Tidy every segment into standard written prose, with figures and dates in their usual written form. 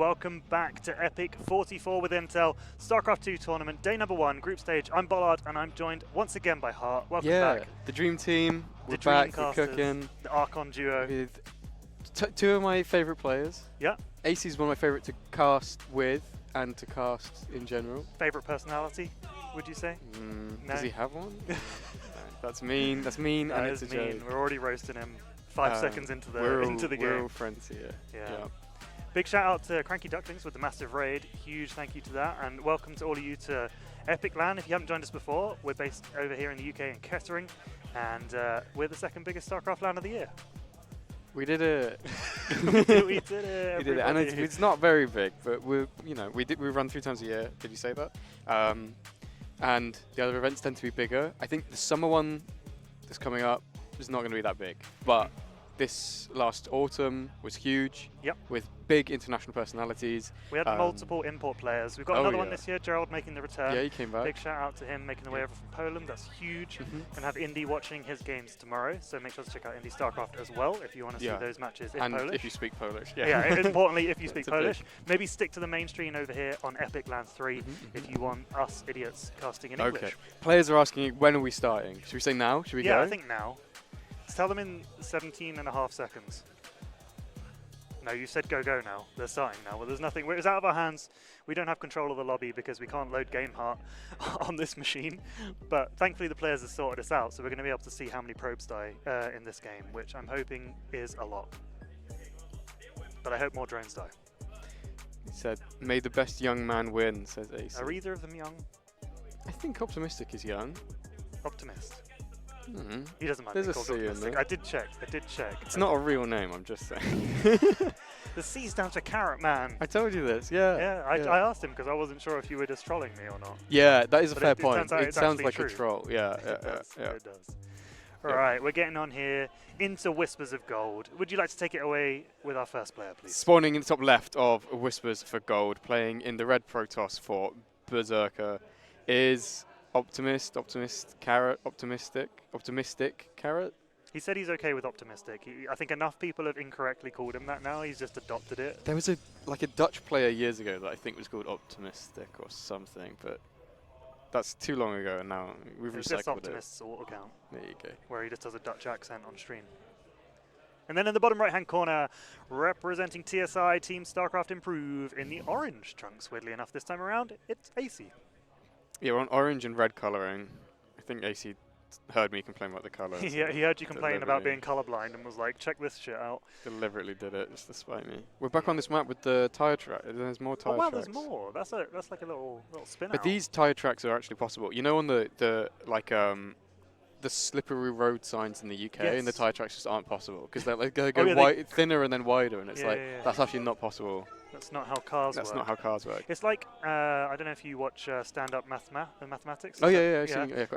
welcome back to EPIC44 with Intel, Starcraft 2 tournament, day number 1, group stage. I'm Bollard and I'm joined once again by Hart. Welcome back. The dream team, The we're back, we're Dreamcasters, cooking. the Archon duo. With two of my favourite players. Yeah. Aicy is one of my favourite to cast with and to cast in general. Favourite personality, would you say? No? Does he have one? No, that's mean, That and is it's a mean. joke. We're already roasting him 5 seconds into the game. We're all friends here. Yeah. Big shout out to Cranky Ducklings with the massive raid. Huge thank you to that, and welcome to all of you to Epic Land. If you haven't joined us before, we're based over here in the UK in Kettering, and we're the second biggest Starcraft LAN of the year. We did it. We did it. We did it, and it's not very big, but we run 3 times a year. Did you say that? And the other events tend to be bigger. I think the summer one that's coming up is not going to be that big, but this last autumn was huge. Yep. With big international personalities. We had multiple import players. We've got another one this year, Gerald making the return. Yeah, he came back. Big shout out to him making the way over from Poland. That's huge. And have Indy watching his games tomorrow, so make sure to check out Indy Starcraft as well if you want to see those matches in Polish. And if you speak Polish. Yeah, importantly, if you speak Polish. Maybe stick to the main stream over here on Epic Land 3 if you want us idiots casting in English. Okay. Players are asking, when are we starting? Should we say now? Should we go? Yeah, I think now. Let's tell them in 17.5 seconds. No, you said go now. They're starting now. Well, there's nothing. It's out of our hands. We don't have control of the lobby because we can't load Game Heart on this machine. But thankfully, the players have sorted us out, so we're going to be able to see how many probes die in this game, which I'm hoping is a lot. But I hope more drones die. He said, "May the best young man win," says Aicy. Are either of them young? I think OpTiMiStC is young. OpTiMist. He doesn't mind. There's a called C in there. I did check. It's not a real name, I'm just saying. The C's down to Carrot Man. I told you this, yeah. I asked him because I wasn't sure if you were just trolling me or not. Yeah, that is a fair It point. turns out It sounds like true. a troll. Yeah, It does. Yeah. All right, we're getting on here into Whispers of Gold. Would you like to take it away with our first player, please? Spawning in the top left of Whispers for Gold, playing in the red Protoss for Berserker, is OpTiMiStC Carrot. He said he's okay with OpTiMiStC. I think enough people have incorrectly called him that now. He's just adopted it. There was a Dutch player years ago that I think was called OpTiMiStC or something, but that's too long ago, and now we've It's recycled just Optimist's alt account. There you go. Where he just does a Dutch accent on stream. And then in the bottom right-hand corner, representing TSI Team Starcraft Improve in the orange trunks, weirdly enough this time around, it's Aicy. Yeah, we're on orange and red colouring. I think Aicy heard me complain about the colours. Yeah, he heard you complain about being colourblind and was like, check this shit out. Deliberately did it just to spite me. We're back on this map with the tyre track. There's more tyre tracks. Oh wow, there's more. That's like a little spin But out. these tyre tracks are actually possible. You know, on the slippery road signs in the UK, and the tyre tracks just aren't possible because they go thinner and then wider, and it's that's actually not possible. That's not how cars work. That's not how cars work. It's like, I don't know if you watch stand-up mathematics. Oh, yeah.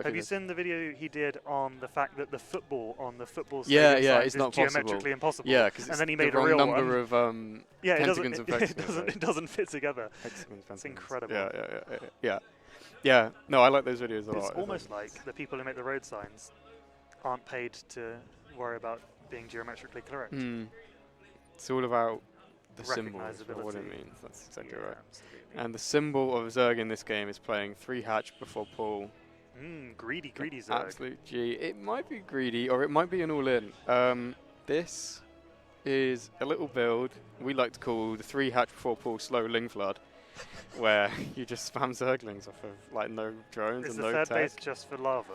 Have you seen the video he did on the fact that the football on the football stadium signs it's is not geometrically impossible? Yeah, because and then he made the a real number of pentagons and hexagons. It doesn't fit together. It's incredible. Yeah. No, I like those videos a lot. It's almost like the people who make the road signs aren't paid to worry about being geometrically correct. It's all about the symbols or what it means. That's exactly right. Absolutely. And the symbol of Zerg in this game is playing 3 hatch before pull. Greedy Zerg. Absolute G. It might be greedy or it might be an all-in. This is a little build we like to call the 3 hatch before pull slow Ling Flood, where you just spam Zerglings off of no drones and no tech. Is the third base just for lava?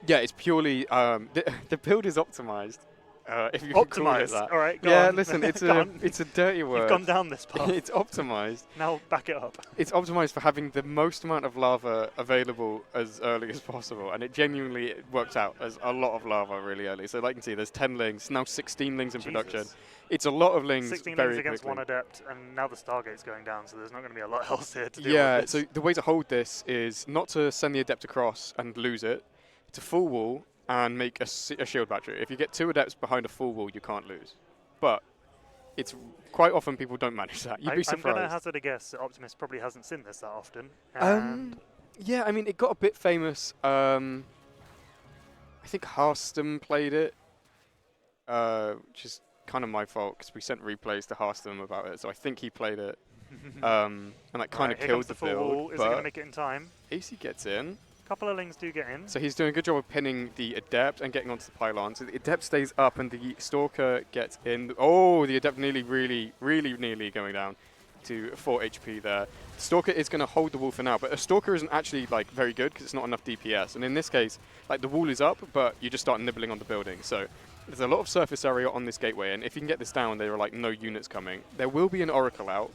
Yeah, it's purely the build is optimized. If you can call it that. All right, go on. Listen, it's a dirty word. You've gone down this path. It's optimized. Now back it up. It's optimized for having the most amount of lava available as early as possible, and it genuinely works out as a lot of lava really early. So like you can see, there's 10 lings, now 16 lings in production. It's a lot of lings 16 very lings against quickly. 1 adept, and now the Stargate's going down, so there's not going to be a lot else here to do. Yeah, so the way to hold this is not to send the adept across and lose it, to full wall and make a shield battery. If you get 2 adepts behind a full wall, you can't lose. But it's quite often people don't manage that. You'd be surprised. I'm going to hazard a guess that Optimist probably hasn't seen this that often. Yeah, I mean, it got a bit famous. I think Harston played it, which is kind of my fault because we sent replays to Harston about it, so I think he played it. and that kind of killed the build. Wall. Is it going to make it in time? Aicy gets in. A couple of lings do get in. So he's doing a good job of pinning the Adept and getting onto the pylon. So the Adept stays up and the Stalker gets in. Oh, the Adept really nearly going down to 4 HP there. The Stalker is going to hold the wall for now, but a Stalker isn't actually like very good because it's not enough DPS. And in this case, like the wall is up, but you just start nibbling on the building. So there's a lot of surface area on this gateway, and if you can get this down, there are like no units coming. There will be an Oracle out,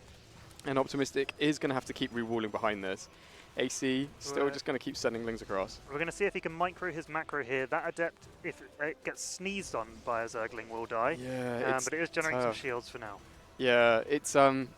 and OpTiMiStC is going to have to keep rewalling behind this. Aicy still just going to keep sending lings across. We're going to see if he can micro his macro here. That Adept, if it gets sneezed on by a Zergling, will die. Yeah, but it is generating some shields for now. Yeah, it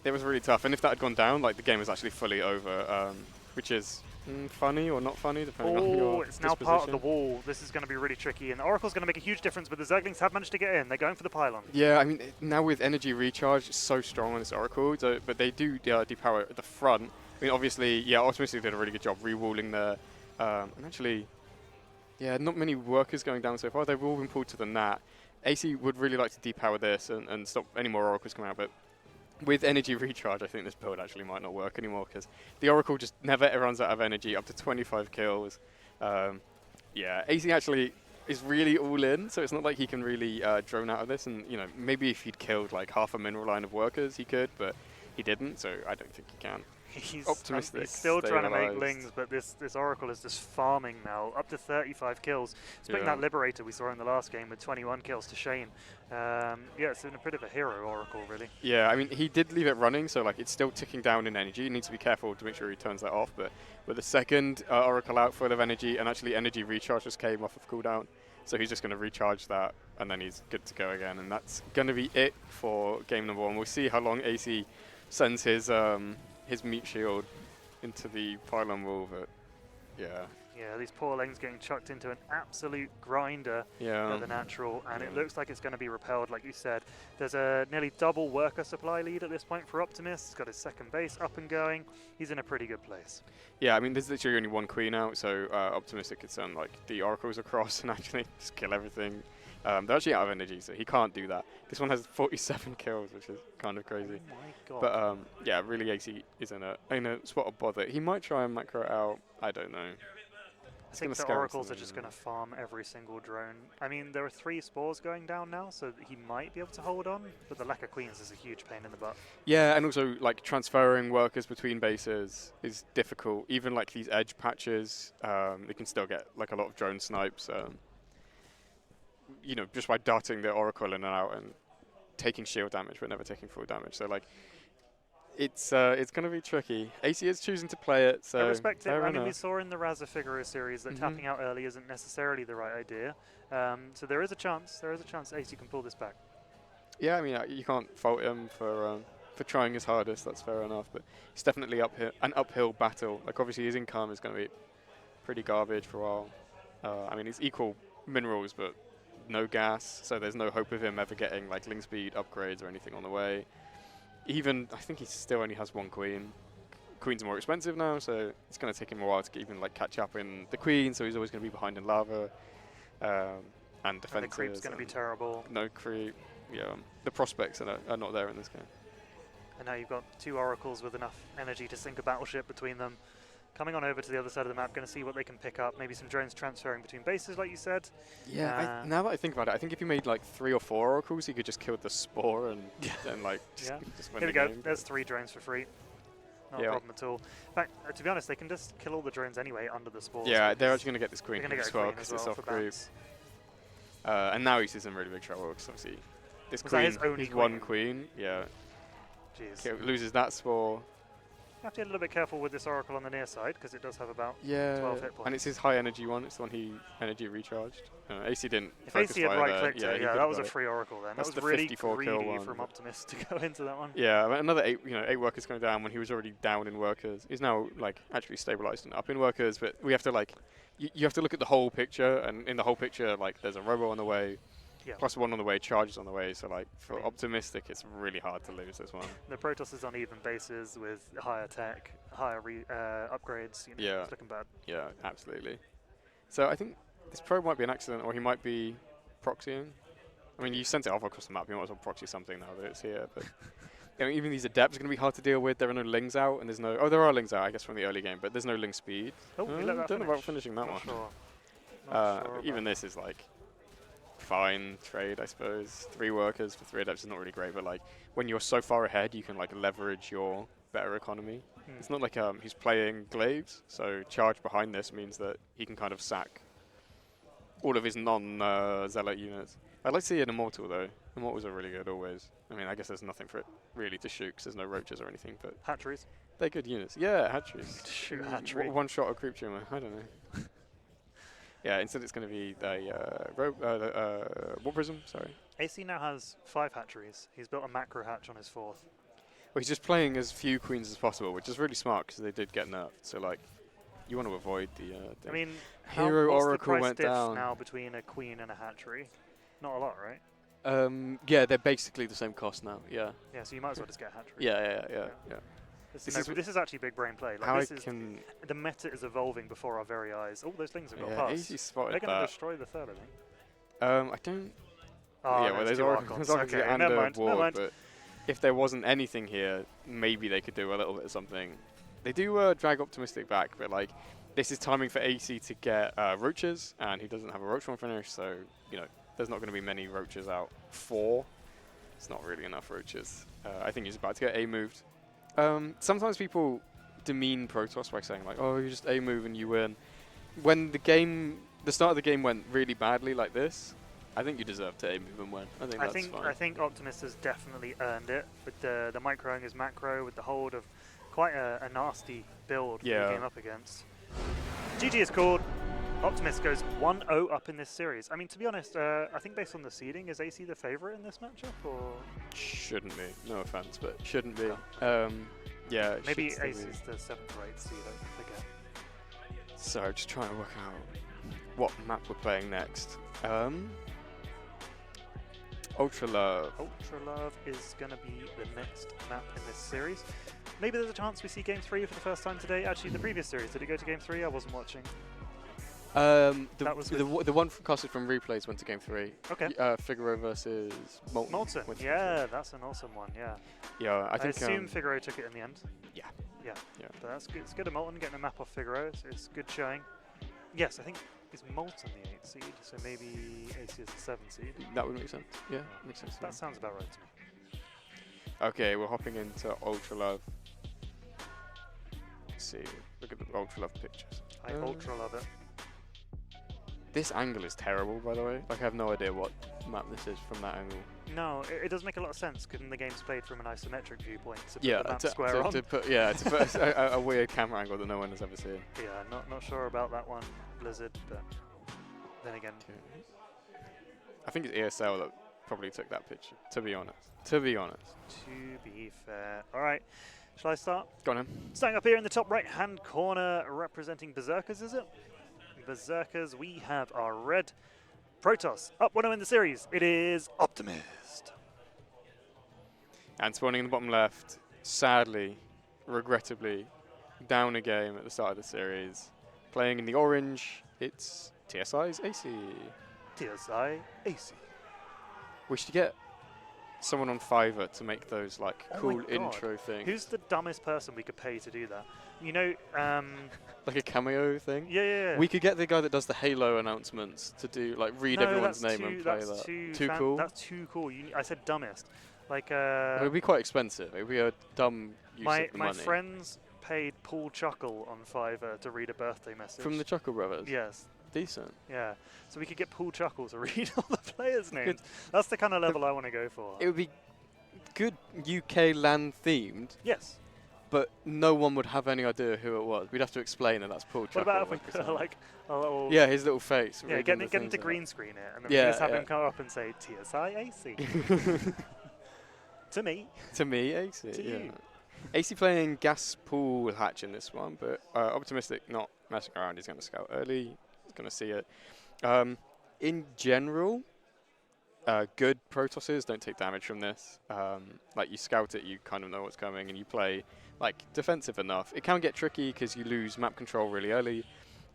was really tough, and if that had gone down, like the game was actually fully over, which is funny or not funny, depending on your it's now part of the wall. This is going to be really tricky, and the Oracle's going to make a huge difference, but the Zerglings have managed to get in. They're going for the pylon. Yeah, I mean, now with energy recharge, it's so strong on this Oracle, so, but they do depower at the front. I mean, obviously, yeah, OpTiMiStC did a really good job re-walling there, and actually, yeah, not many workers going down so far. They've all been pulled to the Nat. Aicy would really like to depower this and stop any more Oracles coming out, but with energy recharge, I think this build actually might not work anymore because the Oracle just never runs out of energy, up to 25 kills. Yeah, Aicy actually is really all in, so it's not like he can really drone out of this, and you know, maybe if he'd killed like half a mineral line of workers, he could, but he didn't, so I don't think he can. He's OpTiMiStC. He's still trying to make lings, but this Oracle is just farming now, up to 35 kills. Splitting that Liberator we saw in the last game with 21 kills to Shane. Yeah, it's been a bit of a hero Oracle, really. Yeah, I mean, he did leave it running, so like it's still ticking down in energy. He needs to be careful to make sure he turns that off, but with the second Oracle out full of energy, and actually energy recharge just came off of cooldown, so he's just going to recharge that, and then he's good to go again, and that's going to be it for game number 1. We'll see how long Aicy sends his meat shield into the pylon wall, but yeah. Yeah, these poor lings getting chucked into an absolute grinder of the natural, and it looks like it's going to be repelled, like you said. There's a nearly double worker supply lead at this point for Optimus. He's got his second base up and going. He's in a pretty good place. Yeah, I mean, there's literally only one queen out, so OpTiMiStC could send like the oracles across and actually just kill everything. They're actually out of energy, so he can't do that. This one has 47 kills, which is kind of crazy. Oh my god. But yeah, really Aicy is in a spot of bother. He might try and macro it out. I don't know. I think the oracles are just going to farm every single drone. I mean, there are 3 spores going down now, so he might be able to hold on, but the lack of queens is a huge pain in the butt. Yeah, and also like transferring workers between bases is difficult. Even like these edge patches, they can still get like a lot of drone snipes. You know, just by darting the oracle in and out and taking shield damage, but never taking full damage. So like, it's going to be tricky. Aicy is choosing to play it, so I respect it. I mean, we saw in the Raza Figaro series that tapping out early isn't necessarily the right idea. So there is a chance. There is a chance Aicy can pull this back. Yeah, I mean, you can't fault him for trying his hardest. That's fair enough. But it's definitely an uphill battle. Like obviously his income is going to be pretty garbage for a while. I mean, it's equal minerals, but no gas, so there's no hope of him ever getting like ling speed upgrades or anything on the way. Even, I think he still only has 1 queen. Queens are more expensive now, so it's going to take him a while to even like catch up in the queen, so he's always going to be behind in lava. And defenses. And the creep's going to be terrible. No creep. Yeah, the prospects are not there in this game. And now you've got 2 oracles with enough energy to sink a battleship between them. Coming on over to the other side of the map, going to see what they can pick up. Maybe some drones transferring between bases, like you said. Yeah, now that I think about it, I think if you made like 3 or 4 oracles, you could just kill the spore and then like just win Here we the go. game. There's 3 drones for free. Not a problem at all. In fact, to be honest, they can just kill all the drones anyway under the spores. Yeah, they're actually going to get this queen as as well because it's off creep. And now he's in really big trouble because obviously this queen, he's 1 queen. Yeah. Jeez. Loses that spore. You have to be a little bit careful with this oracle on the near side because it does have about 12 hit points. And it's his high energy one. It's the one he energy recharged. Aicy didn't. If Aicy had right-clicked it, yeah, that was a free oracle then. That's that was really greedy from Optimus to go into that one. Yeah, but another 8 workers going down when he was already down in workers. He's now like actually stabilized and up in workers, but we have to like you have to look at the whole picture, and in the whole picture, like there's a robo on the way. Plus 1 on the way, charges on the way, so like for OpTiMiStC it's really hard to lose this one. The Protoss is on even bases with higher tech, higher upgrades, it's looking bad. Yeah, absolutely. So I think this probe might be an accident, or he might be proxying. I mean, you sent it off across the map, you might as well proxy something now that it's here, but I mean, even these adepts are going to be hard to deal with. There are no lings out, and there's no... Oh, there are lings out, I guess, from the early game, but there's no ling speed. Oh, we let that don't know finish. about finishing that Not one. sure. Not sure Even this is, like, fine trade, I suppose. 3 workers for 3 adepts is not really great, but, like, when you're so far ahead, you can, like, leverage your better economy. It's not like he's playing glaives, so charge behind this means that he can kind of sack all of his non-zealot units. I'd like to see an Immortal, though. Immortals are really good, always. I mean, I guess there's nothing for it really to shoot, because there's no roaches or anything, but... Hatcheries. They're good units. Yeah, hatcheries. Shoot a hatchery. One shot or creep tumor, I don't know. Yeah, instead it's going to be the War Prism, sorry. Aicy now has 5 hatcheries. He's built a macro hatch on his 4th. Well, he's just playing as few queens as possible, which is really smart, because they did get nerfed, so, like, you want to avoid the... I mean, Hero what's Oracle the price went diff down. now between a queen and a hatchery? Not a lot, right? Yeah, they're basically the same cost now. Yeah. Yeah, so you might as well just get a hatchery. Yeah. This is actually big brain play. Like, How this is the meta is evolving before our very eyes. Oh, those things have got past. Aicy spotted They're going to that. destroy the 3rd, I think. I don't. Oh, Yeah, well, there's Oracles okay, and never a mind. ward, but if there wasn't anything here, maybe they could do a little bit of something. They do drag OpTiMiStC back, but like this is timing for Aicy to get roaches, and he doesn't have a roach one finish, so you know there's not going to be many roaches out. 4, it's not really enough roaches. I think he's about to get A moved. Sometimes people demean Protoss by saying like, "Oh, you just A move and you win." When the start of the game went really badly like this, I think you deserve to A move and win. I think that's fine. I think OpTiMiStC has definitely earned it with the microing as macro, with the hold of quite a nasty build he came up against. GG is called. OpTiMiStC goes 1-0 up in this series. I mean, to be honest, I think based on the seeding, is Aicy the favourite in this matchup, or shouldn't be? No offense, but shouldn't be. Yeah. Maybe Aicy's the 7th or 8th seed. I forget. So just trying to work out what map we're playing next. Ultra Love. Ultra Love is going to be the next map in this series. Maybe there's a chance we see Game 3 for the first time today. Actually, the previous series, did it go to Game 3? I wasn't watching. The one casted from replays went to Game 3. Okay. Figaro versus Molten. Molten. Yeah, that's an awesome one. Yeah. Yeah, I think. assume Figaro took it in the end. Yeah. But that's good. It's good at Molten getting a map off Figaro. So it's good showing. Yes, I think it's Molten the 8th seed, so maybe Aicy is the 7th seed. That would make sense. Yeah, makes sense. That sounds about right to me. Okay, we're hopping into Ultra Love. Let's see, look at the Ultra Love pictures. I ultra love it. This angle is terrible, by the way. Like, I have no idea what map this is from that angle. No, it does make a lot of sense, because the game's played from an isometric viewpoint to put Yeah, the map square on. to put a weird camera angle that no one has ever seen. Yeah, not sure about that one, Blizzard, but then again. Okay. I think it's ESL that probably took that picture, to be honest. To be fair. All right, shall I start? Go on in. Starting up here in the top right-hand corner, representing Berserkers, is it? Berserkers, we have our red Protoss. Up 1-0 in the series, it is OpTiMiStC. And spawning in the bottom left, sadly, regrettably, down a game at the start of the series. Playing in the orange, it's TSI's Aicy. TSI Aicy. We should get someone on Fiverr to make those like cool intro things. Who's the dumbest person we could pay to do that? You know, like a cameo thing? Yeah. We could get the guy that does the Halo announcements to do like read everyone's name and play that. Too cool? That's too cool. I said dumbest. Like it would be quite expensive. It would be a dumb use of the money. My friends paid Paul Chuckle on Fiverr to read a birthday message. From the Chuckle Brothers? Yes. Decent. Yeah. So we could get Paul Chuckle to read all the players' names. That's the kind of level I want to go for. It would be good UK land themed. Yes. But no one would have any idea who it was. We'd have to explain that that's Paul Chuckle. What about if we put like a little... Yeah, his little face. Yeah, get him to green screen it, and then we just have him come up and say, TSI Aicy. To me. To me, Aicy. To you. Aicy playing gas pool hatch in this one, but OpTiMiStC not messing around. He's going to scout early. He's going to see it. In general, good Protosses don't take damage from this. Like you scout it, you kind of know what's coming, and you play like defensive enough. It can get tricky because you lose map control really early,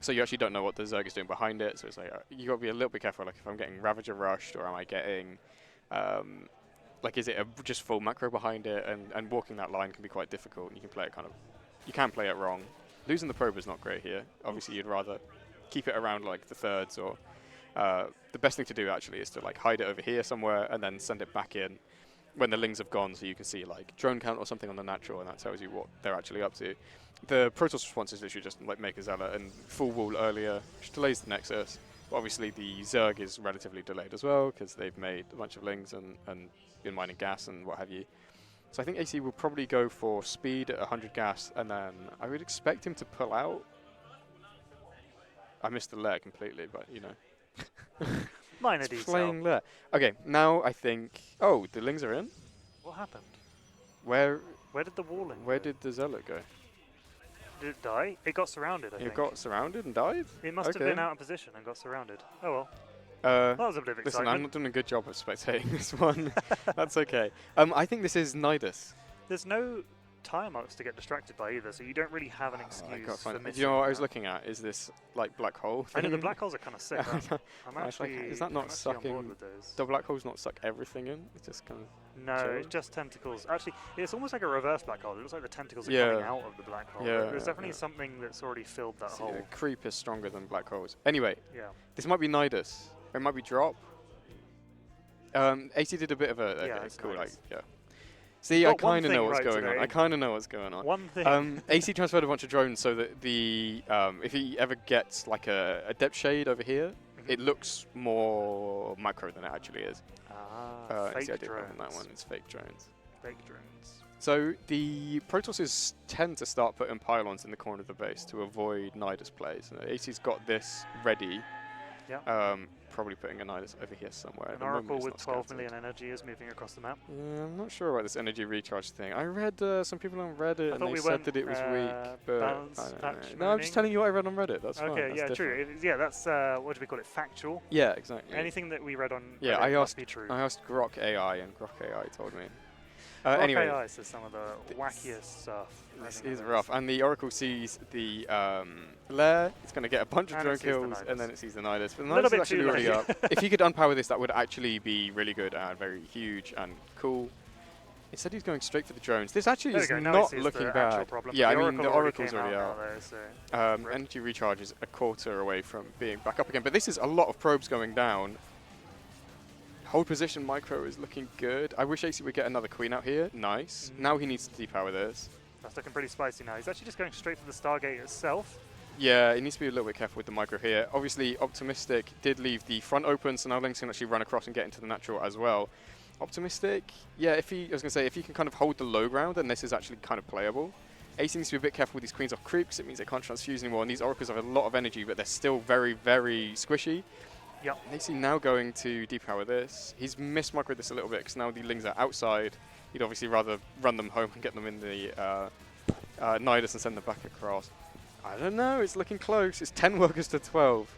so you actually don't know what the Zerg is doing behind it. So it's like you got to be a little bit careful. Like if I'm getting Ravager rushed, or am I getting Like, is it just full macro behind it, and walking that line can be quite difficult, and you can play it you can play it wrong. Losing the probe is not great here. Obviously, you'd rather keep it around like the thirds, or the best thing to do actually is to like hide it over here somewhere and then send it back in when the lings have gone, so you can see like drone count or something on the natural, and that tells you what they're actually up to. The Protoss response is literally just like make a zealot and full wall earlier, which delays the Nexus. But obviously the Zerg is relatively delayed as well because they've made a bunch of lings and been mining gas and what have you. So I think Aicy will probably go for speed at 100 gas, and then I would expect him to pull out. I missed the lair completely, but you know. Minor detail. Playing lair. Okay, now I think. Oh, the lings are in. What happened? Where did the walling Where go? did the zealot go? Did it die? It got surrounded, I think. It got surrounded and died? It must have been out of position and got surrounded. Oh well. That was a bit of Listen, excitement. I'm not doing a good job of spectating this one. That's okay. I think this is Nidus. There's no tire marks to get distracted by either, so you don't really have an excuse for missing. Do you know what I was looking at? Is this like black hole I know the thing? black holes are kind of sick. I'm actually, is that not sucking? On board sucking? with those. Do black holes not suck everything in? It's just kind of. No, chill. it's just tentacles. Actually, it's almost like a reverse black hole. It looks like the tentacles are Yeah. coming out of the black hole. Yeah, There's definitely yeah. something that's already filled that See, hole. creep is stronger than black holes. Anyway, Yeah. this might be Nidus. It might be drop. AC did a bit of a Yeah, okay, it's cool, Nidus. like, yeah. See, Got I one kind of thing know what's right going on. today. I kind of know what's going on. One thing. AC transferred a bunch of drones so that the if he ever gets like a depth shade over here, it looks more macro than it actually is. Fake AC, I did drones. on that one. It's fake drones. Fake drones. So the Protosses tend to start putting pylons in the corner of the base to avoid Nidus plays. AC's got this ready. Yeah. Probably putting a Nidus over here somewhere. An At the moment oracle it's with not 12 scouted. million energy is moving across the map. I'm not sure about this energy recharge thing. I read some people on Reddit I and thought they we said went, that it was weak, but balance, I don't patch, know. No, I'm just mooning. telling you what I read on Reddit. That's fine. Okay, That's yeah, different. true. Yeah, that's, what do we call it, factual? Yeah, exactly. Anything that we read on Yeah, Reddit I must asked. be true. I asked Grok AI, and Grok AI told me. Grok Anyway, AI says some of the wackiest stuff. this is rough, and the Oracle sees the lair. It's going to get a bunch of And drone it sees the kills, and Nidus. then it sees the Nidus. But the Little Nidus is bit actually too already late. up. If you could unpower this, that would actually be really good and very huge and cool. Instead, he's going straight for the drones. This actually There is we go, now not he sees looking the actual bad. problem. Yeah, The I mean, the Oracle's came already out. now, though, so rip. Energy recharge is a quarter away from being back up again. But this is a lot of probes going down. Hold position micro is looking good. I wish AC would get another queen out here. Nice. Now he needs to depower this. That's looking pretty spicy now. He's actually just going straight for the Stargate itself. Yeah, he needs to be a little bit careful with the micro here. Obviously, OpTiMiStC did leave the front open, so now Lynx can actually run across and get into the natural as well. OpTiMiStC, yeah, if he can kind of hold the low ground, then this is actually kind of playable. AC needs to be a bit careful with these queens off creep, because it means they can't transfuse anymore, and these oracles have a lot of energy, but they're still very, very squishy. Yep. AC now going to depower this. He's mismicroed this a little bit, because now the lings are outside. He'd obviously rather run them home and get them in the Nidus and send them back across. I don't know, it's looking close. It's 10 workers to 12.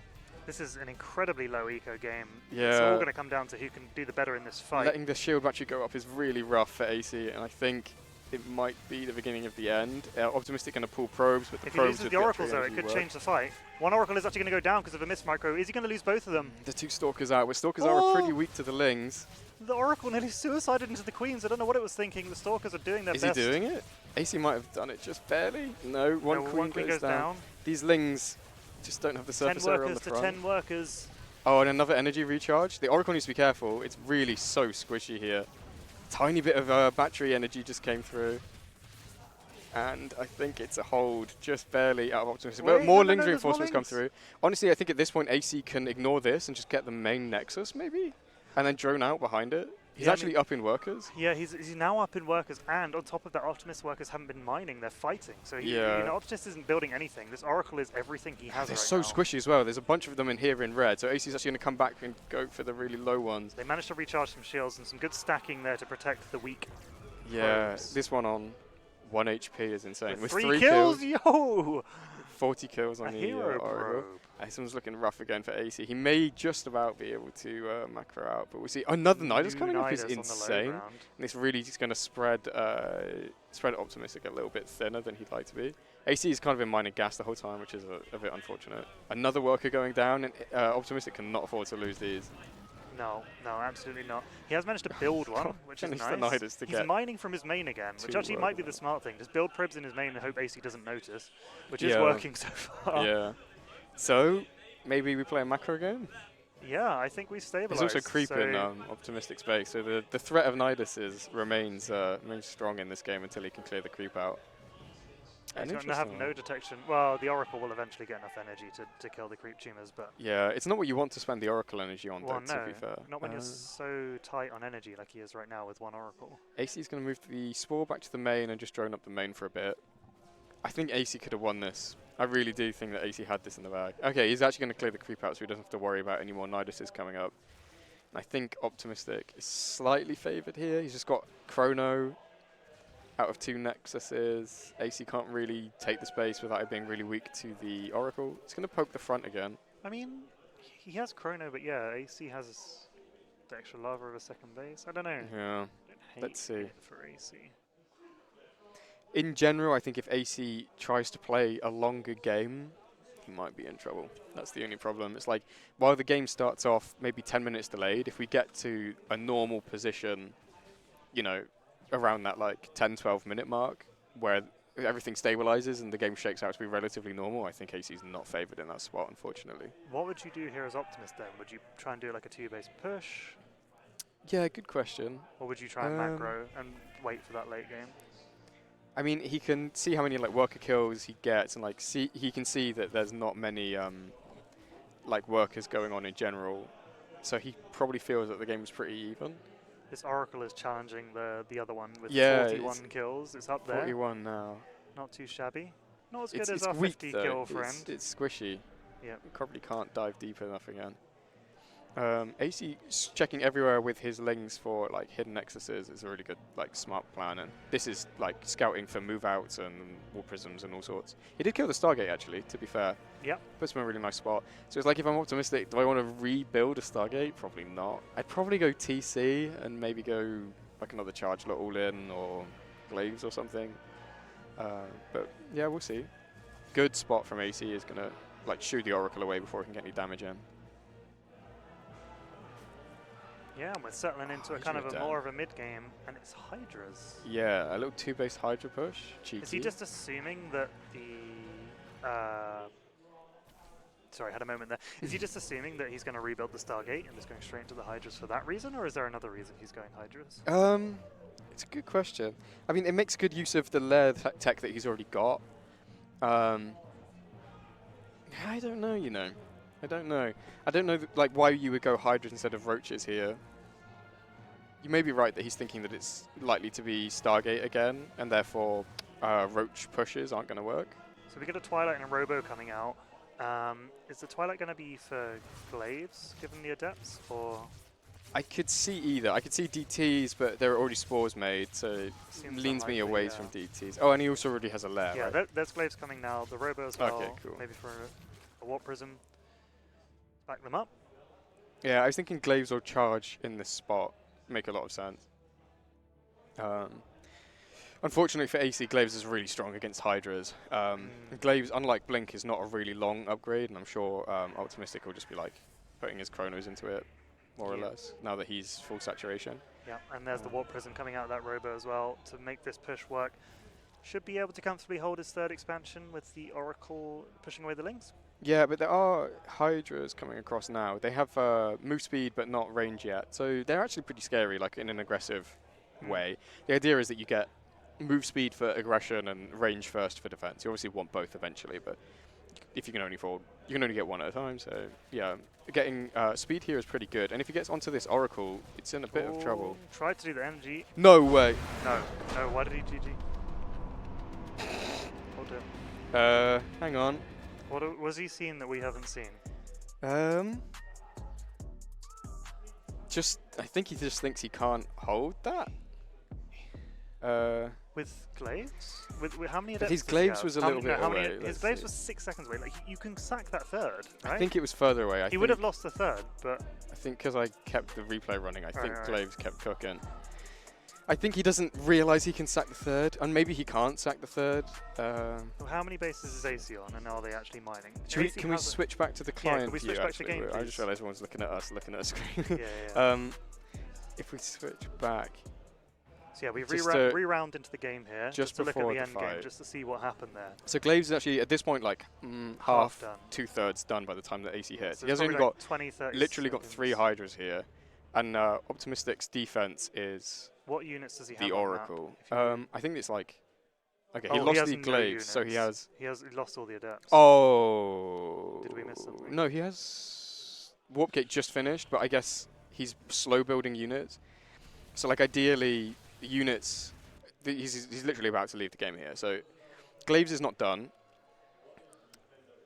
This is an incredibly low eco game. Yeah. It's all going to come down to who can do the better in this fight. Letting the shield battery go up is really rough for AC, and I think it might be the beginning of the end. OpTiMiStC going to pull probes, but the If he probes loses with the oracles, extra though, it energy could work. change the fight. One oracle is actually going to go down because of a missed micro. Is he going to lose both of them? The two stalkers out, but stalkers are pretty weak to the lings. The oracle nearly suicided into the queens. I don't know what it was thinking. The stalkers are doing their Is best. he doing it? AC might have done it just barely. No, one queen goes down. These lings just don't have the 10 surface area on workers the to front. 10 workers. Oh, and another energy recharge. The oracle needs to be careful. It's really so squishy here. Tiny bit of battery energy just came through. And I think it's a hold just barely out of OpTiMiStC. But more lings reinforcements come through. Honestly, I think at this point AC can ignore this and just get the main nexus maybe. And then drone out behind it. He's actually up in workers. Yeah, he's now up in workers, and on top of that, OpTiMiStC workers haven't been mining; they're fighting. So you know, OpTiMiStC isn't building anything. This Oracle is everything he has. They're right so now. squishy as well. There's a bunch of them in here in red. So AC's actually going to come back and go for the really low ones. They managed to recharge some shields and some good stacking there to protect the weak. Yeah, probes. this one on 1 HP is insane. With 3 kills, yo! 40 kills on A the hero Oracle. probe. This one's looking rough again for AC. He may just about be able to macro out, but we'll see. Another Nidus coming up is insane. And this really is going to spread OpTiMiStC a little bit thinner than he'd like to be. AC is kind of in mining gas the whole time, which is a bit unfortunate. Another worker going down, and OpTiMiStC cannot afford to lose these. No, no, absolutely not. He has managed to build one, which is nice. He's mining from his main again, which actually might be the smart thing. Just build probes in his main and hope Aicy doesn't notice, which is working so far. Yeah. So, maybe we play a macro game? Yeah, I think we stabilize. There's also creep in OpTiMiStC space, so the threat of Nidus remains strong in this game until he can clear the creep out. He's going to have no detection. Well, the Oracle will eventually get enough energy to kill the creep tumors, but... Yeah, it's not what you want to spend the Oracle energy on, well, though, to be fair. Not when you're so tight on energy like he is right now with one Oracle. Aicy's going to move the Spore back to the main and just drone up the main for a bit. I think Aicy could have won this. I really do think that Aicy had this in the bag. Okay, he's actually going to clear the creep out so he doesn't have to worry about any more Niduses coming up. And I think OpTiMiStC is slightly favoured here. He's just got Chrono out of 2 Nexuses. Aicy can't really take the space without it being really weak to the Oracle. It's going to poke the front again. I mean, he has Chrono, but yeah, Aicy has the extra lava of a second base. I don't know. Yeah, let's see. For Aicy. In general, I think if Aicy tries to play a longer game, he might be in trouble. That's the only problem. It's like, while the game starts off maybe 10 minutes delayed, if we get to a normal position, you know, around that like 10-12 minute mark where everything stabilizes and the game shakes out to be relatively normal, I think Aicy's not favored in that spot, unfortunately. What would you do here as OpTiMiStC then? Would you try and do like a 2-base push? Yeah, good question. Or would you try and macro and wait for that late game? I mean, he can see how many like worker kills he gets, and like he can see that there's not many like workers going on in general, so he probably feels that the game is pretty even. This Oracle is challenging the other one with 41 kills. It's up there. 41 now. Not too shabby. Not as good as our 50 kill friend. It's squishy. Yeah. Probably can't dive deep enough again. Aicy checking everywhere with his lings for like hidden nexuses is a really good like smart plan, and this is like scouting for move outs and wall prisms and all sorts. He did kill the Stargate actually, to be fair. Yeah. Puts him in a really nice spot. So it's like, if I'm OpTiMiStC, do I want to rebuild a Stargate? Probably not. I'd probably go TC and maybe go like another charge lot all in or Glaives or something. But yeah, we'll see. Good spot from Aicy is gonna like shoo the Oracle away before he can get any damage in. Yeah, and we're settling into a kind of more of a mid-game, and it's Hydras. Yeah, a little 2-base Hydra push. Cheeky. Is he just assuming that the... sorry, I had a moment there. Is he just assuming that he's going to rebuild the Stargate and just going straight into the Hydras for that reason, or is there another reason he's going Hydras? It's a good question. I mean, it makes good use of the layer tech that he's already got. I don't know, you know. I don't know. I don't know like why you would go Hydras instead of Roaches here. You may be right that he's thinking that it's likely to be Stargate again, and therefore Roach pushes aren't going to work. So we get a Twilight and a Robo coming out. Is the Twilight going to be for Glaives, given the Adepts, or...? I could see either. I could see DTs, but there are already spores made, so it leans me away from DTs. Oh, and he also already has a lair, yeah, right? There's Glaives coming now. The Robo as well. Okay, cool. Maybe for a Warp Prism. Back them up. Yeah, I was thinking Glaives or Charge in this spot make a lot of sense. Unfortunately for Aicy, Glaives is really strong against Hydras. Glaives, unlike Blink, is not a really long upgrade, and I'm sure OpTiMiStC will just be like putting his Chronos into it, more or less, now that he's full saturation. Yeah, and there's the Warp Prism coming out of that Robo as well to make this push work. Should be able to comfortably hold his third expansion with the Oracle pushing away the links. Yeah, but there are Hydras coming across now. They have move speed but not range yet, so they're actually pretty scary, like in an aggressive way. The idea is that you get move speed for aggression and range first for defense. You obviously want both eventually, but if you can only fold, you can only get one at a time. So yeah, getting speed here is pretty good. And if he gets onto this Oracle, it's in a bit of trouble. Tried to do the energy. No way. No. Why did he GG? Hold it. Hang on. What was he seeing that we haven't seen? I think he just thinks he can't hold that. With Glaives? With how many Adepts? His Glaives was a little bit away. His Glaives was 6 seconds away. Like, you can sack that third, right? I think it was further away. He would have lost the third, but... I think because I kept the replay running, I think Glaives kept cooking. I think he doesn't realise he can sack the third, and maybe he can't sack the third. Well, how many bases is Aicy on, and are they actually mining? Can we switch back to the client can we switch view, back to actually? game, I just please? realised everyone's looking at us, looking at a screen. Yeah. If we switch back. So yeah, we Just re-round into the game here, just to look at before the the end game, fight. just to see what happened there. So Glaves is actually, at this point, like Half done. 2/3 done by the time that AC hits. So He has only like got, 20, 30 literally got seconds. 3 Hydras here. And OpTiMiStC's defense is What units does he have the on Oracle. map? I think it's like, okay, Oh, he lost has the no Glaves, so he units. has... He lost all the adepts. Oh. Did we miss something? No, he has... Warpgate just finished, but I guess he's slow building units. So like ideally, units... He's literally about to leave the game here. So Glaves is not done.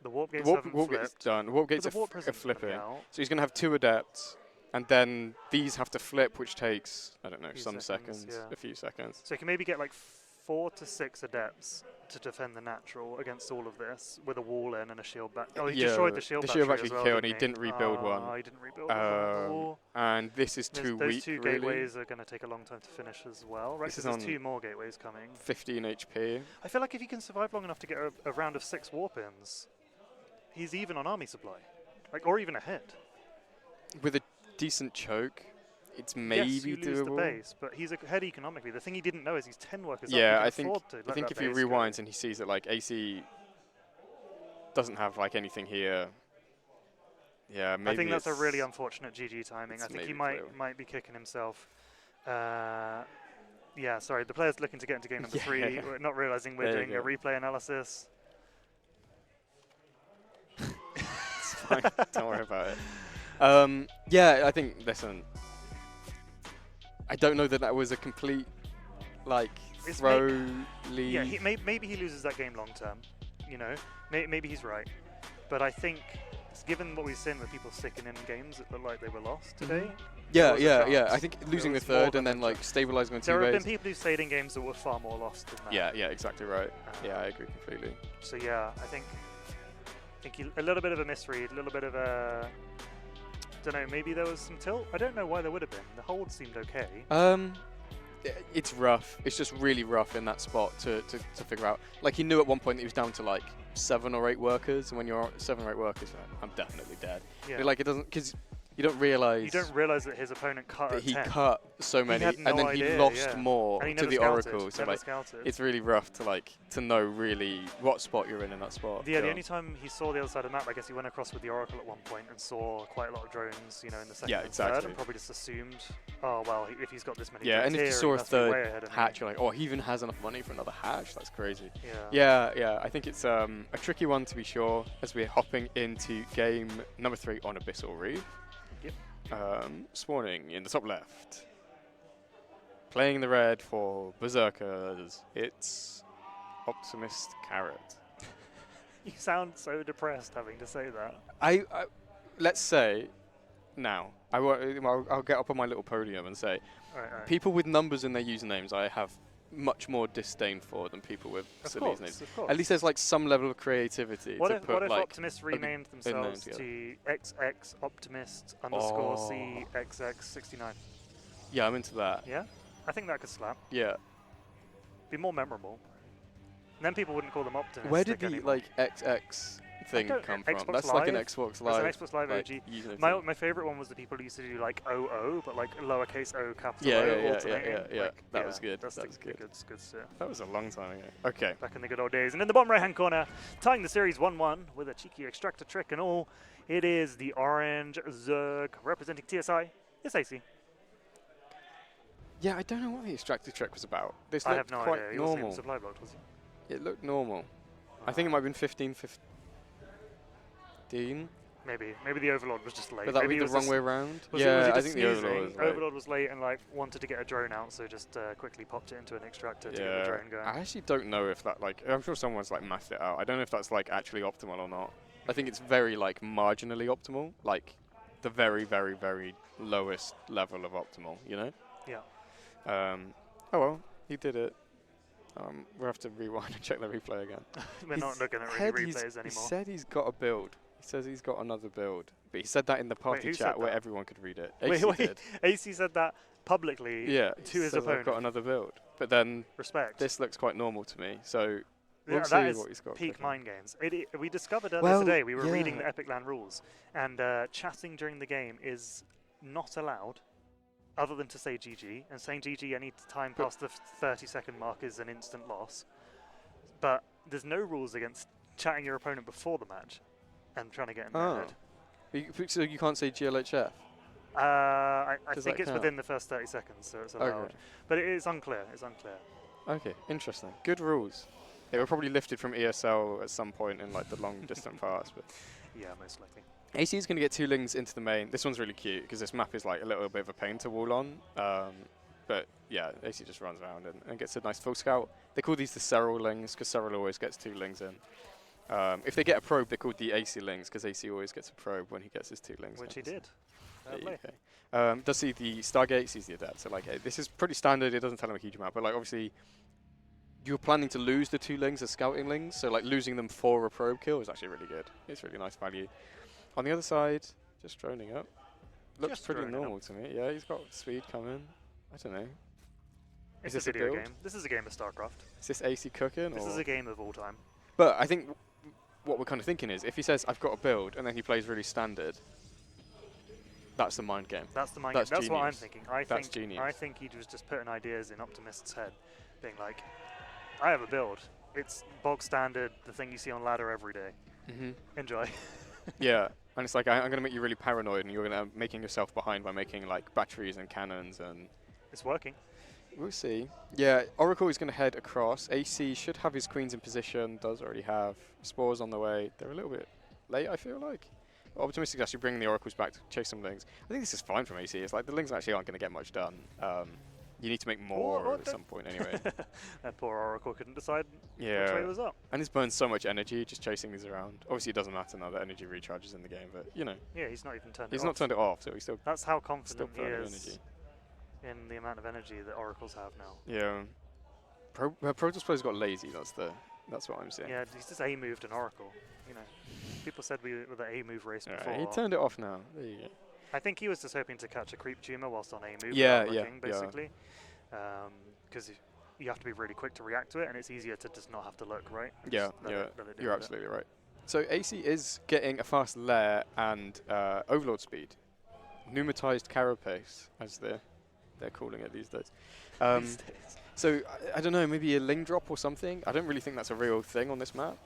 The warp gates Warp haven't gate's flipped. done. Warp gates But the warp are prism's flipping. coming out. So he's going to have 2 adepts, and then these have to flip, which takes, I don't know, Few some seconds, seconds, yeah. a few seconds. So he can maybe get like 4 to 6 adepts to defend the natural against all of this with a wall in and a shield back. Oh, he destroyed the shield the battery shield as battery well, killed, and he didn't didn't rebuild one. Oh, he didn't rebuild one. And this is too Those weak, 2 really. gateways are going to take a long time to finish as well. Right, This is there's on 2 more gateways coming. 15 HP. I feel like if he can survive long enough to get a round of 6 warp-ins, he's even on army supply, like, or even ahead. With a decent choke, it's maybe yes, you lose the doable. base, but he's ahead economically. The thing he didn't know is he's 10 workers up. Yeah, He I can think afford to let that if he base go. rewinds and he sees that like AC doesn't have like anything here. Yeah, maybe I think that's a it's- really unfortunate GG timing. it's I think he maybe playable. might be kicking himself. Yeah, sorry, the player's looking to get into game number 3, not realizing we're There you doing a go. replay analysis. It's fine. Don't worry about it. Yeah, I think, listen, I don't know that was a complete, like, It's throw lead. Yeah, maybe he loses that game long term. You know, maybe he's right. But I think, given what we've seen with people sticking in games that look like they were lost today. Yeah, was a yeah. chance. I think losing the was more third than and then a like chance. stabilizing on 2 There have ways. been people who stayed in games that were far more lost than that. Yeah, exactly right. Yeah, I agree completely. So yeah, I think a little bit of a misread, a little bit of a, don't know, maybe there was some tilt. I don't know why there would have been. The hold seemed okay. It's rough. It's just really rough in that spot to figure out. Like he knew at one point that he was down to like 7 or 8 workers, and when you're 7 or 8 workers, I'm definitely dead. Yeah. But like it doesn't, because you don't realize. You don't realize that his opponent cut that at he 10. cut so many, had no and then idea, he lost yeah. more And he to never the scouted, Oracle. So never like, scouted. it's really rough to like to know really what spot you're in that spot. Yeah, the only time he saw the other side of the map, I guess he went across with the Oracle at one point and saw quite a lot of drones, you know, in the second Yeah, and exactly. third, and probably just assumed, oh well, if he's got this many Yeah, drones and if you here, saw he a must be way third ahead of me. hatch, you're like, oh, he even has enough money for another hatch. That's crazy. Yeah. Yeah. I think it's a tricky one to be sure as we're hopping into game number 3 on Abyssal Reef. Yep. Spawning in the top left. Playing the red for Berserkers, it's Optimist Carrot. You sound so depressed having to say that. I let's say now I'll get up on my little podium and say All right. people with numbers in their usernames I have much more disdain for than people with Of silly course, names. of course. At least there's like some level of creativity What to if put like Optimist renamed names themselves together. to XX Optimist _ C XX69? Yeah, I'm into that. Yeah, I think that could slap. Yeah. Be more memorable. And then people wouldn't call them Optimistic Where did the anymore. like XX thing don't- come from? Xbox That's like an Live? Xbox There's Live. an Xbox Live like, OG. username My favorite one was the people who used to do like OO, but like lowercase O, capital Yeah, O, yeah, alternating. yeah. Like, That was good. That's That the was good. good stuff. That was a long time ago. Okay. Back in the good old days. And in the bottom right-hand corner, tying the series 1-1 with a cheeky extractor trick and all, it is the orange Zerg representing TSI. It's Aicy. Yeah, I don't know what the extractor trick was about. This I looked have no quite idea. He wasn't normal. even supply blocked, was he? It looked normal. I think it might have been 15. Maybe the Overlord was just late. But that would Maybe be it the was wrong way around? Was Yeah, he I just think the snoozing? Overlord was late. Overlord was late and like wanted to get a drone out, so just quickly popped it into an extractor to get the drone going. I actually don't know if that like I'm sure someone's like mathed it out. I don't know if that's like actually optimal or not. I think it's very like marginally optimal, like the very, very, very lowest level of optimal, you know? Yeah. Oh well, he did it. We'll have to rewind and check the replay again. We're not looking at really replays anymore. He said he's got a build He says he's got another build. But he said that in the party who chat said where that? everyone could read it. Wait, Aicy did. Aicy said that publicly Yeah, to his says I've opponent. got another build. But then Respect. this looks quite normal to me. So Yeah, we'll that see is what he's got. peak cooking. mind games. We discovered earlier Well, today, we were reading yeah. the Epic Land rules, and chatting during the game is not allowed, other than to say GG, and saying GG any time past the 30-second mark is an instant loss. But there's no rules against chatting your opponent before the match and trying to get in their head. So you can't say GLHF? I Does think that it's count? within the first 30 seconds, so it's allowed. Okay. But it is unclear. It's unclear. Okay, interesting. Good rules. They were probably lifted from ESL at some point in like the long distant past. But Yeah, most likely. AC is going to get 2 Lings into the main. This one's really cute because this map is like a little bit of a pain to wall on. But yeah, AC just runs around and gets a nice full scout. They call these the Serral Lings because Serral always gets 2 Lings in. If they get a probe, they're called the AC Lings because AC always gets a probe when he gets his 2 Lings. Which he did. Okay. Does see the Stargate, sees the Adept. So like, this is pretty standard. It doesn't tell him a huge amount, but like obviously, you're planning to lose the 2 Lings as scouting Lings. So like losing them for a probe kill is actually really good. It's really nice value. On the other side, just droning up. Looks Just pretty droning normal up. to me. Yeah, he's got speed coming. I don't know. It's this a a video build? game. This is a game of Starcraft. Is this AC cooking? This or? is a game of all time. But I think what we're kind of thinking is, if he says, I've got a build, and then he plays really standard, that's the mind game. That's the mind That's game. That's what I'm genius. thinking. That's genius. I think he was just putting ideas in OpTiMiStC's head, being like, I have a build. It's bog standard, the thing you see on ladder every day. Enjoy. Yeah, and it's like, I'm going to make you really paranoid, and you're going to making yourself behind by making like batteries and cannons, and It's working. we'll see. Yeah, Oracle is going to head across. AC should have his queens in position, does already have spores on the way. They're a little bit late, I feel like. OpTiMiStC actually bringing the Oracles back to chase some Lings. I think this is fine from AC. It's like the Lings actually aren't going to get much done. You need to make more at some point anyway. That poor Oracle couldn't decide which way Yeah, it was up. and it's burned so much energy just chasing these around. Obviously, it doesn't matter now that energy recharges in the game, but you know, Yeah, he's not even turned he's it not off. turned it off, so he's still That's how confident he burning is energy. in the amount of energy that Oracles have now. Yeah, Protoss players got lazy. That's what I'm saying. Yeah, he's just A-moved an Oracle. You know, people said we were the A-move race before. He turned it off now. There you go. I think he was just hoping to catch a creep tumor whilst on A-move Yeah, without yeah, looking, basically. Because you have to be really quick to react to it, and it's easier to just not have to look, right? Yeah, Just let it do you're it. absolutely right. So AC is getting a fast lair and overlord speed, pneumatized carapace, as they're calling it these days. These days. So I don't know, maybe a Ling drop or something. I don't really think that's a real thing on this map.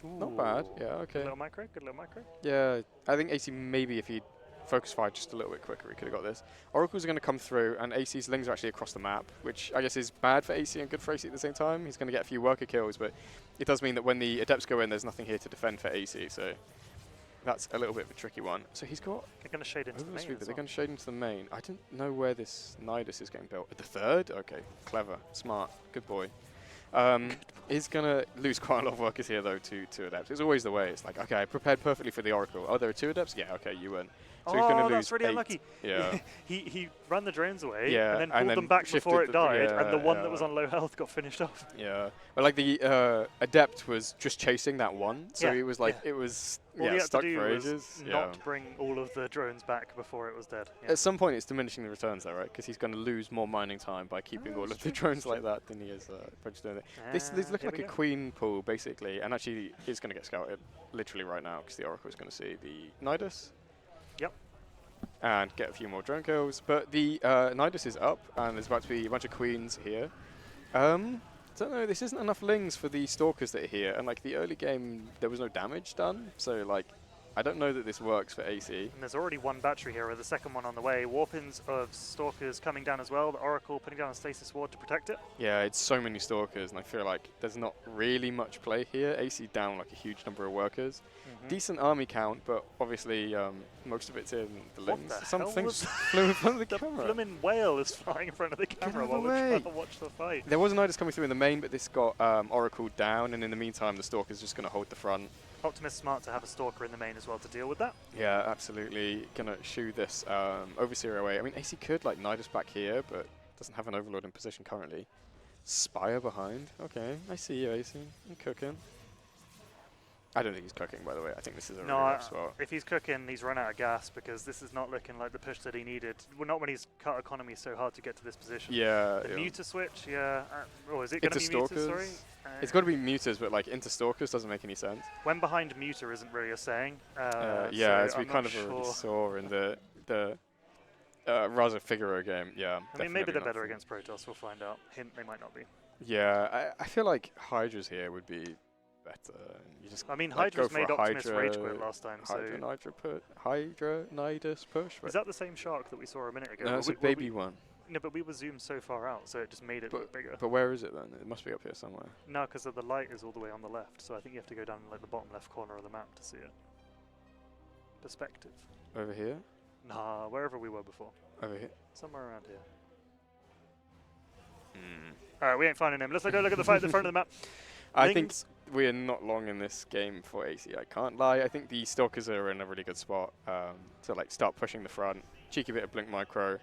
Not bad. Ooh. Yeah, Good okay. little micro, good little micro. Yeah, I think AC maybe if he'd focus fire just a little bit quicker, he could have got this. Oracles are going to come through, and AC's Lings are actually across the map, which I guess is bad for AC and good for AC at the same time. He's going to get a few worker kills, but it does mean that when the Adepts go in, there's nothing here to defend for AC, so that's a little bit of a tricky one. So he's got They're going to shade into the overlord main speed, as but they're well. going to shade into the main. I don't know where this Nidus is getting built. At the third? Okay, clever, smart, good boy. He's going to lose quite a lot of workers here, though, to Adepts. It's always the way. It's like, okay, I prepared perfectly for the Oracle. Oh, there are 2 Adepts? Yeah, okay, you win. So he's going to lose that's really 8. unlucky. Yeah. he ran the drones away Yeah, and then and pulled then them back before shifted it the- died, and the yeah, one yeah. that was on low health got finished off. Yeah. Well, like the Adept was just chasing that one, so Yeah, it was like, yeah. it was All he had stuck to do for was ages. not bring all of the drones back before it was dead. Yeah. At some point, it's diminishing the returns, though, right? Because he's going to lose more mining time by keeping all that's of the true, drones that's like true. that than he is by just doing it. This looks Here like we a go. queen pool, basically, and actually is going to get scouted literally right now because the Oracle is going to see the Nidus. Yep. And get a few more drone kills. But the Nidus is up, and there's about to be a bunch of queens here. Don't know, this isn't enough Lings for the Stalkers that are here, and like the early game, there was no damage done, so like, I don't know that this works for AC. And there's already one battery here with the second one on the way. Warpins of Stalkers coming down as well. The Oracle putting down a Stasis Ward to protect it. Yeah, it's so many Stalkers, and I feel like there's not really much play here. AC down like a huge number of workers. Decent army count, but obviously most of it's in the What Lings. the Some hell things was flew in front of the The camera. blooming whale is flying in front of the camera out of while the we're way. trying to watch the fight. There was a Nidus coming through in the main, but this got Oracle down, and in the meantime, the Stalker's just going to hold the front. OpTiMiStC smart to have a Stalker in the main as well to deal with that. Yeah, absolutely. Gonna shoo this Overseer away. I mean, AC could like Nidus back here, but doesn't have an Overlord in position currently. Spire behind. Okay, I see you, AC. You're cooking. I don't think he's cooking, by the way. I think this is a really No, rough spot. if he's cooking, he's run out of gas because this is not looking like the push that he needed. Well, not when he's cut economy so hard to get to this position. Yeah. The muter switch, yeah. Or is it going to be muter, sorry? It's got to be muters, but like into stalkers doesn't make any sense. When behind muter isn't really a saying. Yeah, so as we I'm kind of not already sure. saw in the Raza Figaro game. Yeah. I mean, maybe they're definitely better not. against Protoss. We'll find out. Hint, they might not be. Yeah, I feel like Hydra's here would be better. You just I mean, like, Hydra's go for made a Optimus Hydra- rage quit last time, so Hydra Nidus push. is that the same shark that we saw a minute ago? No, it's a Were baby one. No, but we were zoomed so far out, so it just made it look bigger. But where is it then? It must be up here somewhere. No, because the light is all the way on the left, so I think you have to go down like the bottom left corner of the map to see it. Perspective. Over here? Nah, wherever we were before. Over here? Somewhere around here. Alright, we ain't finding him. Let's go look at the fight at the front of the map. I think we are not long in this game for Aicy. I can't lie. I think the Stalkers are in a really good spot to like start pushing the front. Cheeky bit of Blink Micro.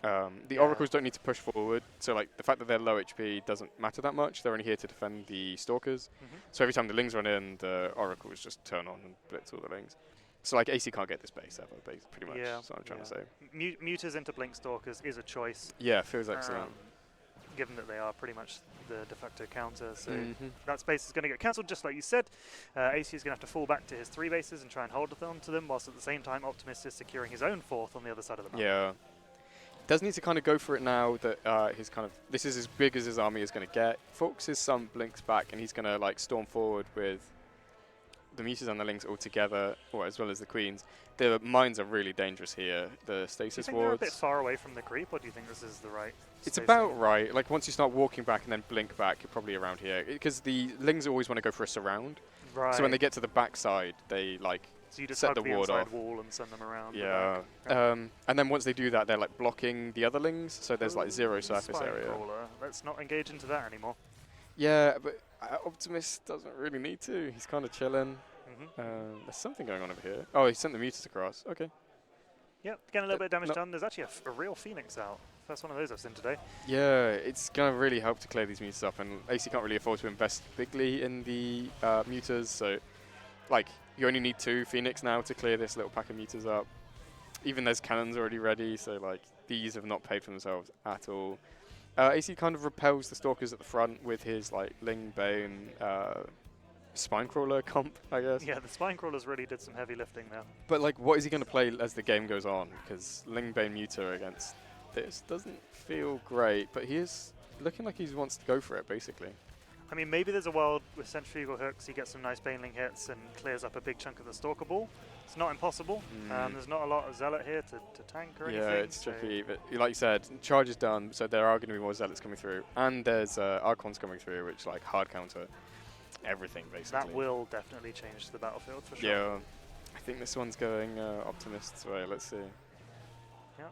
The Oracles don't need to push forward, so like the fact that they're low HP doesn't matter that much. They're only here to defend the Stalkers. So every time the Lings run in, the Oracles just turn on and blitz all the Lings. So like Aicy can't get this base ever, pretty much. That's what I'm trying to say. Muters into Blink Stalkers is a choice. Yeah, feels excellent. Given that they are pretty much the de facto counter, so that space is going to get cancelled, just like you said. Aicy is going to have to fall back to his 3 bases and try and hold on to them, whilst at the same time OpTiMiStC is securing his own 4th on the other side of the map. Yeah. Does need to kind of go for it now that this is as big as his army is going to get. Focuses some Blinks back, and he's going to like storm forward with the Muters and the Lings all together, or as well as the Queens. The mines are really dangerous here. The stasis do you think wards. they're a bit far away from the creep, or do you think this is the right It's spacing? about right. Like once you start walking back and then blink back, you're probably around here. Because the Lings always want to go for a surround. Right. So when they get to the back side, they like so you just set hug the the ward inside off. wall and send them around. Yeah. The back. And then once they do that, they're like blocking the other Lings. So there's like zero surface Spine area. Crawler. Let's not engage into that anymore. Yeah, but Optimus doesn't really need to. He's kind of chilling. There's something going on over here. Oh, he sent the Muters across. Okay. Yep, getting a little bit of damage done. There's actually a real Phoenix out. First one of those I've seen today. Yeah, it's going to really help to clear these Muters up, and Aicy can't really afford to invest bigly in the Muters, so like you only need 2 Phoenix now to clear this little pack of Muters up. Even there's cannons already ready, so like these have not paid for themselves at all. Aicy kind of repels the Stalkers at the front with his like Ling Bane Spine Crawler comp, I guess. Yeah, the Spine Crawlers really did some heavy lifting there. But like, what is he going to play as the game goes on? Because Ling Bane Muter against this doesn't feel great, but he is looking like he wants to go for it, basically. I mean, maybe there's a world with Centrifugal Hooks, he gets some nice Baneling hits and clears up a big chunk of the Stalker ball. It's not impossible. There's not a lot of Zealot here to tank or anything. Yeah, it's tricky, but like you said, charge is done, so there are going to be more Zealots coming through. And there's Archons coming through, which like hard counter everything, basically. That will definitely change the battlefield for sure. Yeah, I think this one's going OpTiMiStC's way. Let's see. Yep,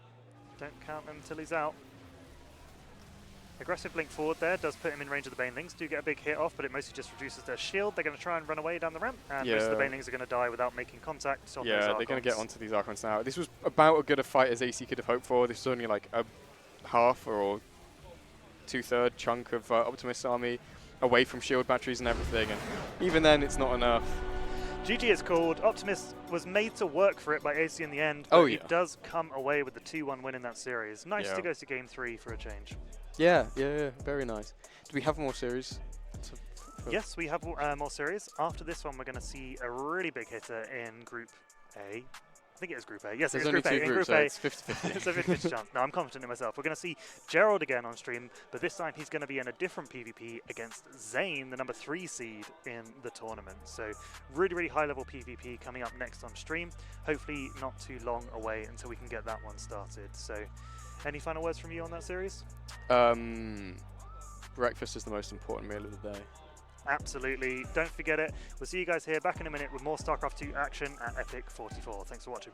don't count them until he's out. Aggressive blink forward there does put him in range of the Banelings. Do get a big hit off, but it mostly just reduces their shield. They're going to try and run away down the ramp, and most of the Banelings are going to die without making contact on those Archons. They're going to get onto these Archons now. This was about as good a fight as Aicy could have hoped for. This was only like a half or 2/3 chunk of OpTiMiStC's army away from shield batteries and everything, and even then it's not enough. GG is called. OpTiMiStC was made to work for it by Aicy in the end, but he does come away with the 2-1 win in that series. Nice to go to game 3 for a change. Yeah, very nice. Do we have more series? Yes, we have more series. After this one, we're going to see a really big hitter in Group A. I think it is Group A. Yes, it's Group A. In Group A, it's 50-50. It's a 50-50 chance. No, I'm confident in myself. We're going to see Gerald again on stream, but this time he's going to be in a different PvP against Zane, the number 3 seed in the tournament. So really, really high-level PvP coming up next on stream. Hopefully not too long away until we can get that one started. So any final words from you on that series? Breakfast is the most important meal of the day. Absolutely. Don't forget it. We'll see you guys here back in a minute with more StarCraft 2 action at EPIC44. Thanks for watching.